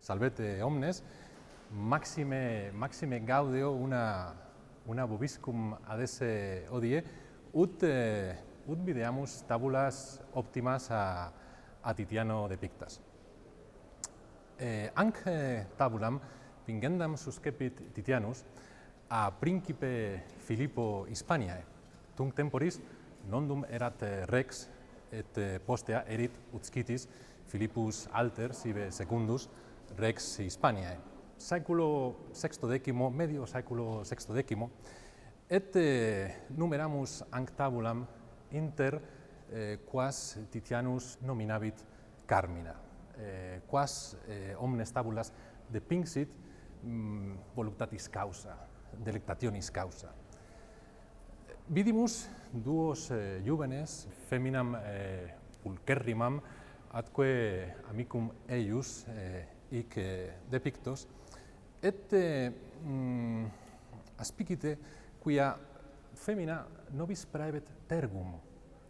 salvete omnes, maxime gaudeo una vobiscum adesse hodie, ut videamus tabulas optimas a Titiano de Pictas. Anc tabulam vingendam suscepit Titianus a principe Philippo Hispaniae, tunc temporis nondum erat rex et postea erit utscitis Philippus alter sive secundus rex Hispaniae. Saeculo sextodecimo, medio saeculo sextodecimo, et numeramus anc tabulam inter quas Titianus nominavit Carmina, quas omnes tabulas depinxit voluptatis causa, delectationis causa. Vidimus duos juvenes feminam pulcherrimam atque amicum eius hic depictos, et aspicite quia femina nobis praebet tergum,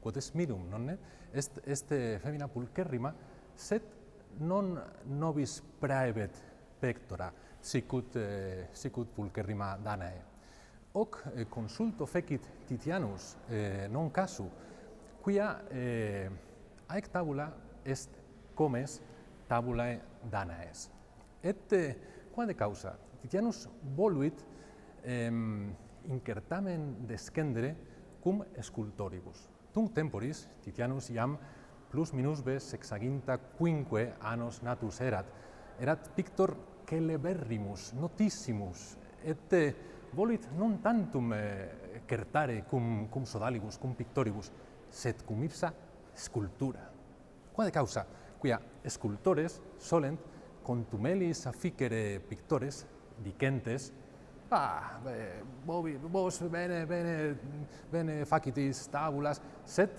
quod est mirum, nonne? Est femina pulcherrima, sed non nobis praebet pectora, sicut pulcherrima Danae. Hoc consulto fecit Titianus non casu, quia haec tabula est comes tabulae Danaes. Et quade causa? Titianus voluit incertamen descendere cum scultoribus. Tunc temporis Titianus iam plus minusve sexaginta quinque annos natus erat. Erat pictor celeberrimus, notissimus, et volit non tantum certare cum sodalibus, cum pictoribus, sed cum ipsa sculptura. Quade causa? Quia scultores solent contumelis afficere pictores dicentes: vos bene facitis tabulas, sed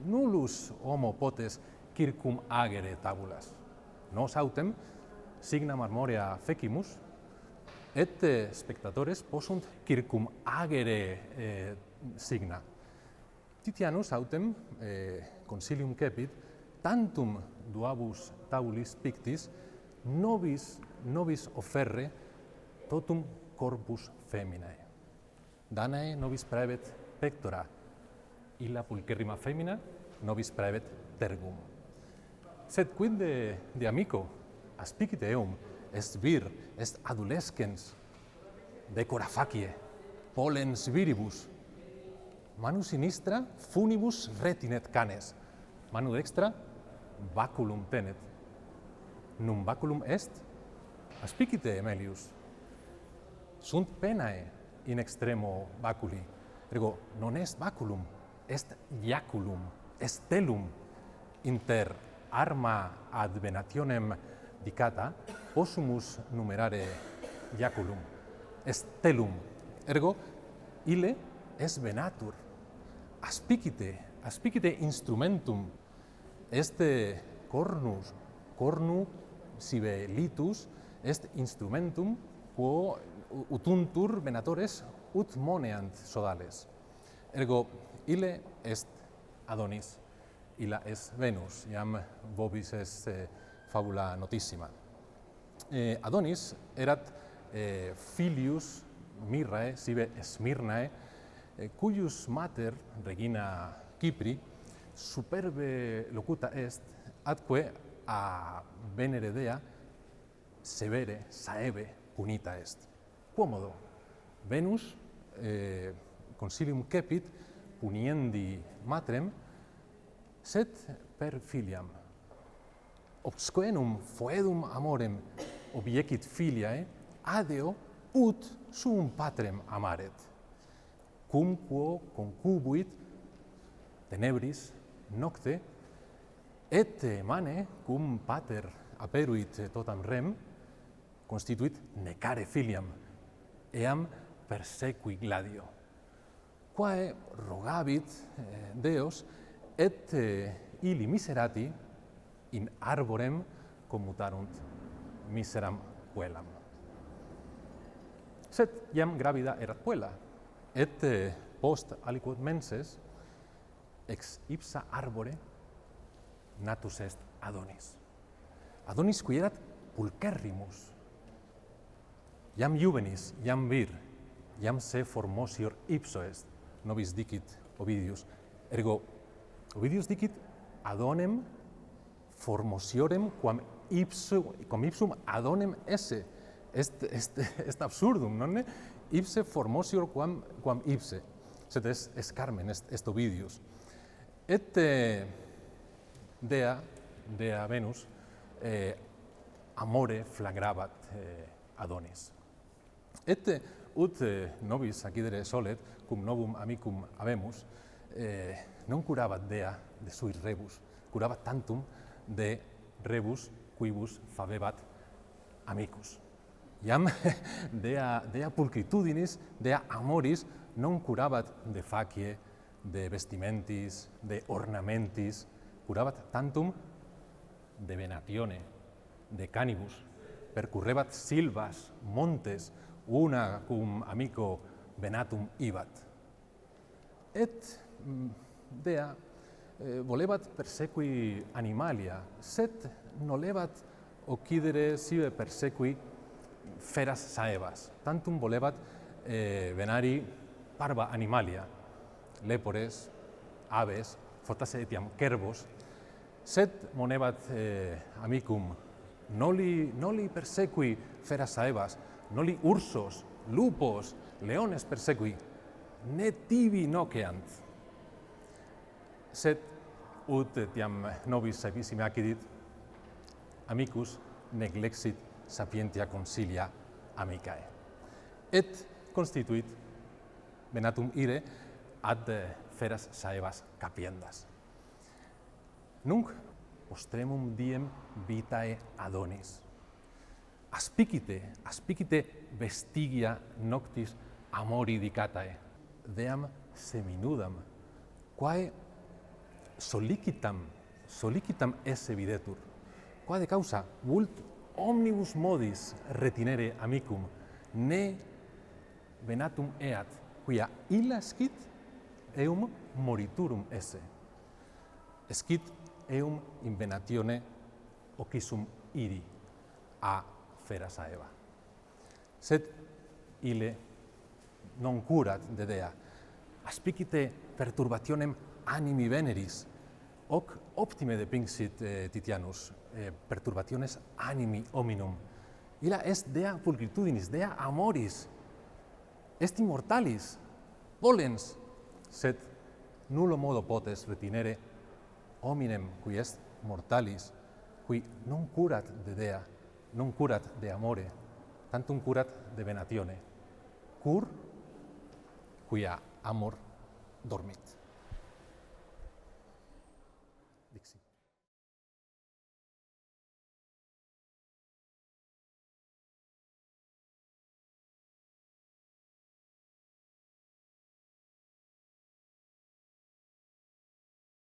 nullus homo potes circum agere tabulas. Nos autem signa marmorea fecimus, et spectatores possunt circum agere signa. Titianus autem consilium cepit tantum duabus tabulis pictis nobis offerre totum corpus feminae. Danae nobis praebet pectora, illa pulcherrima femina nobis praebet tergum. Sed quid de amico aspicite eum, est vir, est adolescens, decora facie, polens viribus, manu sinistra funibus retinet canes, manu dextra baculum tenet. Num baculum est? Aspicite, Emelius. Sunt penae in extremo baculi. Ergo, non est baculum, est iaculum, est telum. Inter arma ad venationem dicata, possumus numerare iaculum. Est telum. Ergo, ille est venatur. Aspicite instrumentum. Est cornu sive litus, est instrumentum quo utuntur venatores ut moneant sodales. Ergo, ille est Adonis, illa est Venus, iam vobis est fabula notissima. Adonis erat filius Mirrae sive Smyrnae, cuius mater, regina Cypri, superbe locuta est, atque a Venere Dea severe, saeve, punita est. Quomodo? Venus consilium cepit puniendi matrem, sed per filiam. Obsquenum foedum amorem obiecit filiae, adeo ut suum patrem amaret. Cum quo concubuit tenebris nocte, et mane cum pater aperuit totam rem, constituit necare filiam, eam persequi gladio. Quae rogabit Deos, et illi miserati in arborem commutarunt miseram puellam. Sed iam gravida erat puella, et post aliquot menses ex ipsa arbore natus est Adonis. Adonis qui erat pulcherrimus. Iam juvenis, iam vir, iam se formosior ipso est, nobis dicit Ovidius. Ergo, Ovidius dicit adonem formosiorem quam ipsum adonem esse. Est absurdum, nonne? Ipse formosior quam ipse. Sed est Carmen, est Ovidius. Et dea Venus amore flagrabat Adonis. Et ut nobis accidere solet, cum novum amicum habemus, non curabat dea de sui rebus, curabat tantum de rebus quibus fabebat amicus. Iam dea pulcritudinis, dea amoris, non curabat de facie, de vestimentis, de ornamentis, curabat tantum de venatione, de canibus, percurrebat silvas, montes, una cum amico venatum ibat. Et dea volebat persequi animalia, sed nolebat occidere sive persequi feras saevas. Tantum volebat venari parva animalia, lepores, aves, fortasse etiam cervos, sed monebat amicum noli persequi feras saevas, noli ursos, lupos, leones persequi, ne tibi noceant. Sed ut etiam nobis saevissime accidit, amicus neglexit sapientia consilia amicae. Et constituit venatum ire ad feras saevas capiendas. Nunc postremum diem vitae Adonis. Aspicite vestigia noctis amori dicatae, deam seminudam, quae solicitam esse videtur, quae de causa vult omnibus modis retinere amicum, ne venatum eat, quia illa scit eum moriturum esse. Scit eum in venatione occisum iri a fera saeva. Sed ille non curat de dea, aspicite perturbationem animi veneris, hoc optime depinxit Titianus, perturbationes animi hominum. Illa est dea pulcritudinis, dea amoris, est immortalis, volens, sed nullo modo potes retinere hominem qui est mortalis, qui non curat de dea, non curat de amore, tantum curat de venatione, quia amor dormit.